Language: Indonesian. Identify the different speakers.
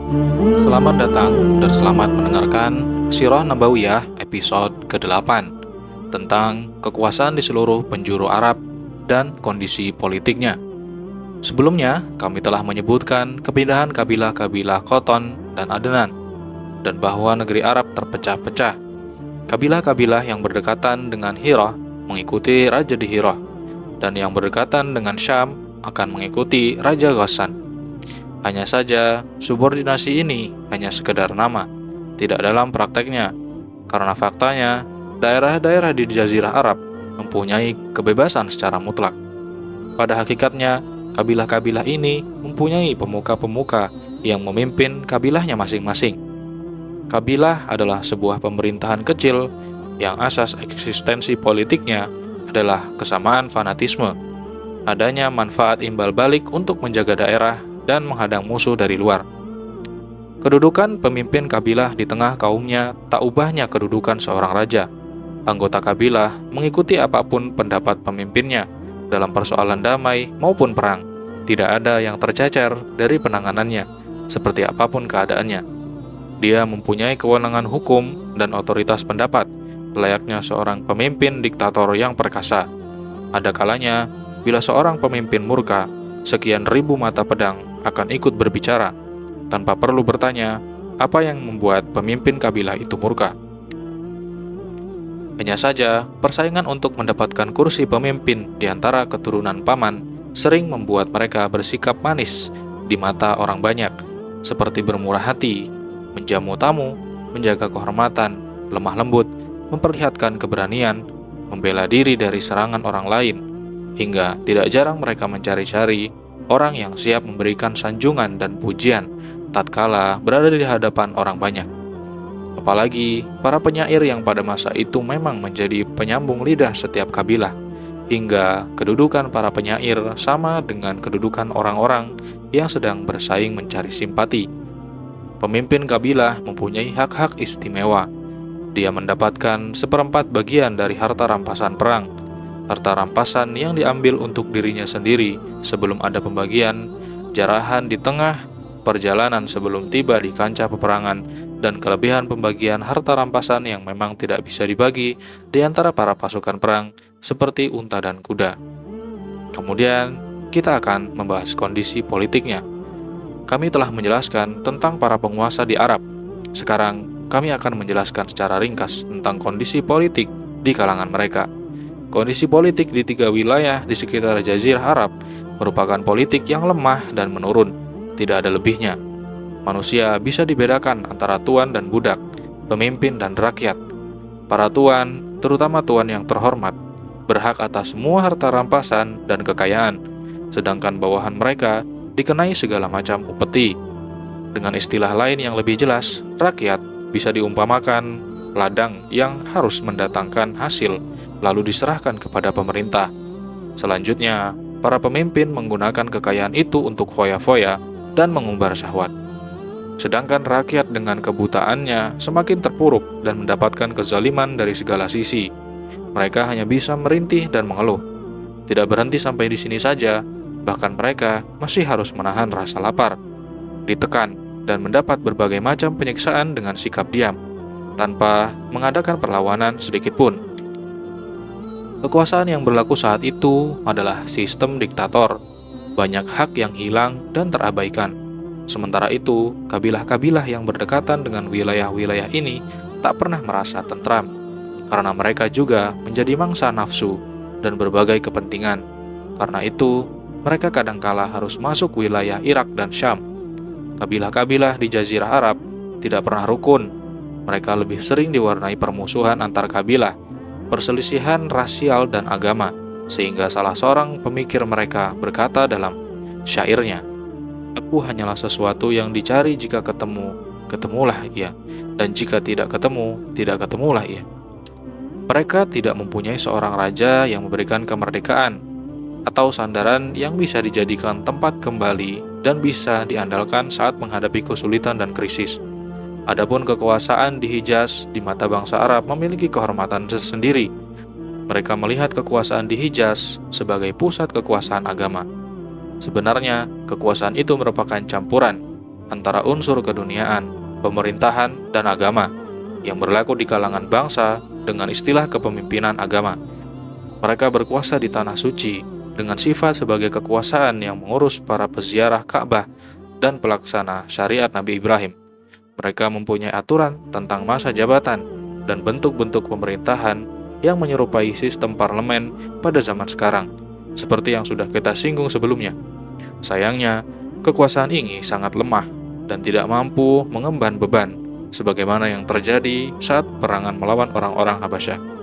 Speaker 1: Selamat datang dan selamat mendengarkan Sirah Nabawiyah episode ke-8 tentang kekuasaan di seluruh penjuru Arab dan kondisi politiknya. Sebelumnya, kami telah menyebutkan kepindahan kabilah-kabilah Khoton dan Adnan, dan bahwa negeri Arab terpecah-pecah. Kabilah-kabilah yang berdekatan dengan Hirah mengikuti Raja di Hirah, dan yang berdekatan dengan Syam akan mengikuti Raja Ghassan. Hanya saja, subordinasi ini hanya sekedar nama, tidak dalam prakteknya, karena faktanya, daerah-daerah di Jazirah Arab mempunyai kebebasan secara mutlak. Pada hakikatnya, kabilah-kabilah ini mempunyai pemuka-pemuka yang memimpin kabilahnya masing-masing. Kabilah adalah sebuah pemerintahan kecil yang asas eksistensi politiknya adalah kesamaan fanatisme, adanya manfaat imbal balik untuk menjaga daerah dan menghadang musuh dari luar. Kedudukan pemimpin kabilah di tengah kaumnya tak ubahnya kedudukan seorang raja. Anggota kabilah mengikuti apapun pendapat pemimpinnya dalam persoalan damai maupun perang. Tidak ada yang tercecer dari penanganannya, seperti apapun keadaannya. Dia mempunyai kewenangan hukum dan otoritas pendapat, layaknya seorang pemimpin diktator yang perkasa. Ada kalanya, bila seorang pemimpin murka, sekian ribu mata pedang akan ikut berbicara, tanpa perlu bertanya apa yang membuat pemimpin kabilah itu murka. Hanya saja, persaingan untuk mendapatkan kursi pemimpin di antara keturunan paman sering membuat mereka bersikap manis di mata orang banyak, seperti bermurah hati, menjamu tamu, menjaga kehormatan, lemah lembut, memperlihatkan keberanian, membela diri dari serangan orang lain, hingga tidak jarang mereka mencari-cari orang yang siap memberikan sanjungan dan pujian tatkala berada di hadapan orang banyak. Apalagi para penyair yang pada masa itu memang menjadi penyambung lidah setiap kabilah, hingga kedudukan para penyair sama dengan kedudukan orang-orang yang sedang bersaing mencari simpati. Pemimpin kabilah mempunyai hak-hak istimewa. Dia mendapatkan seperempat bagian dari harta rampasan perang, harta rampasan yang diambil untuk dirinya sendiri sebelum ada pembagian, jarahan di tengah perjalanan sebelum tiba di kancah peperangan, dan kelebihan pembagian harta rampasan yang memang tidak bisa dibagi di antara para pasukan perang seperti unta dan kuda. Kemudian, kita akan membahas kondisi politiknya. Kami telah menjelaskan tentang para penguasa di Arab. Sekarang, kami akan menjelaskan secara ringkas tentang kondisi politik di kalangan mereka. Kondisi politik di 3 wilayah di sekitar Jazirah Arab merupakan politik yang lemah dan menurun, tidak ada lebihnya. Manusia bisa dibedakan antara tuan dan budak, pemimpin dan rakyat. Para tuan, terutama tuan yang terhormat, berhak atas semua harta rampasan dan kekayaan, sedangkan bawahan mereka dikenai segala macam upeti. Dengan istilah lain yang lebih jelas, rakyat bisa diumpamakan ladang yang harus mendatangkan hasil lalu diserahkan kepada pemerintah. Selanjutnya, para pemimpin menggunakan kekayaan itu untuk foya-foya dan mengumbar syahwat. Sedangkan rakyat dengan kebutaannya semakin terpuruk dan mendapatkan kezaliman dari segala sisi. Mereka hanya bisa merintih dan mengeluh. Tidak berhenti sampai di sini saja, bahkan mereka masih harus menahan rasa lapar, ditekan, dan mendapat berbagai macam penyiksaan dengan sikap diam, tanpa mengadakan perlawanan sedikit pun. Kekuasaan yang berlaku saat itu adalah sistem diktator. Banyak hak yang hilang dan terabaikan. Sementara itu, kabilah-kabilah yang berdekatan dengan wilayah-wilayah ini tak pernah merasa tentram, karena mereka juga menjadi mangsa nafsu dan berbagai kepentingan. Karena itu, mereka kadangkala harus masuk wilayah Irak dan Syam. Kabilah-kabilah di Jazirah Arab tidak pernah rukun. Mereka lebih sering diwarnai permusuhan antar kabilah, perselisihan rasial dan agama, sehingga salah seorang pemikir mereka berkata dalam syairnya, "Aku hanyalah sesuatu yang dicari jika ketemu, ketemulah ia, dan jika tidak ketemu, tidak ketemulah ia." Mereka tidak mempunyai seorang raja yang memberikan kemerdekaan, atau sandaran yang bisa dijadikan tempat kembali dan bisa diandalkan saat menghadapi kesulitan dan krisis. Adapun kekuasaan di Hijaz di mata bangsa Arab memiliki kehormatan tersendiri. Mereka melihat kekuasaan di Hijaz sebagai pusat kekuasaan agama. Sebenarnya, kekuasaan itu merupakan campuran. antara unsur keduniaan, pemerintahan, dan agama yang berlaku di kalangan bangsa dengan istilah kepemimpinan agama. Mereka berkuasa di tanah suci dengan sifat sebagai kekuasaan yang mengurus para peziarah Ka'bah dan pelaksana syariat Nabi Ibrahim. Mereka mempunyai aturan tentang masa jabatan dan bentuk-bentuk pemerintahan yang menyerupai sistem parlemen pada zaman sekarang, seperti yang sudah kita singgung sebelumnya. Sayangnya, kekuasaan ini sangat lemah dan tidak mampu mengemban beban, sebagaimana yang terjadi saat peperangan melawan orang-orang Habasyah.